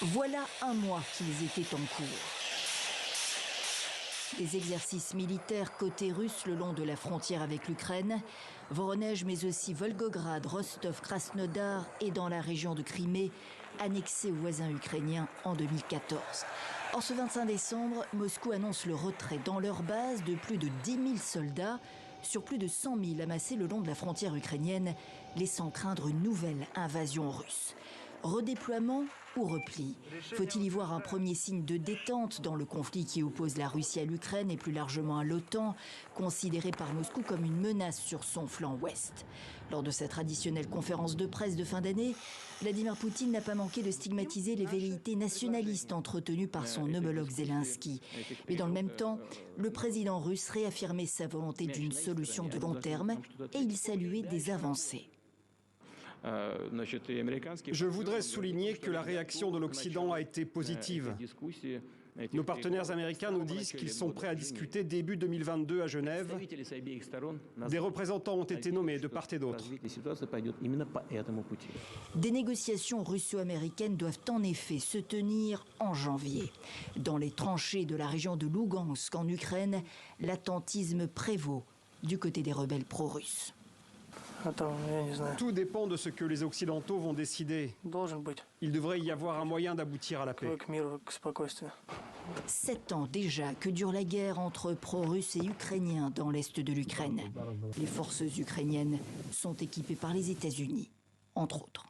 Voilà un mois qu'ils étaient en cours. Des exercices militaires côté russe le long de la frontière avec l'Ukraine, Voronej mais aussi Volgograd, Rostov, Krasnodar et dans la région de Crimée, annexée aux voisins ukrainiens en 2014. Or ce 25 décembre, Moscou annonce le retrait dans leur base de plus de 10 000 soldats sur plus de 100 000 amassés le long de la frontière ukrainienne, laissant craindre une nouvelle invasion russe. Redéploiement ou repli? Faut-il y voir un premier signe de détente dans le conflit qui oppose la Russie à l'Ukraine et plus largement à l'OTAN, considéré par Moscou comme une menace sur son flanc ouest? Lors de sa traditionnelle conférence de presse de fin d'année, Vladimir Poutine n'a pas manqué de stigmatiser les velléités nationalistes entretenues par son homologue Zelensky. Mais dans le même temps, le président russe réaffirmait sa volonté d'une solution de long terme et il saluait des avancées. Je voudrais souligner que la réaction de l'Occident a été positive. Nos partenaires américains nous disent qu'ils sont prêts à discuter début 2022 à Genève. Des représentants ont été nommés de part et d'autre. Des négociations russo-américaines doivent en effet se tenir en janvier. Dans les tranchées de la région de Lougansk en Ukraine, l'attentisme prévaut du côté des rebelles pro-russes. Tout dépend de ce que les Occidentaux vont décider. Il devrait y avoir un moyen d'aboutir à la paix. 7 ans déjà que dure la guerre entre pro-russes et ukrainiens dans l'est de l'Ukraine. Les forces ukrainiennes sont équipées par les États-Unis, entre autres.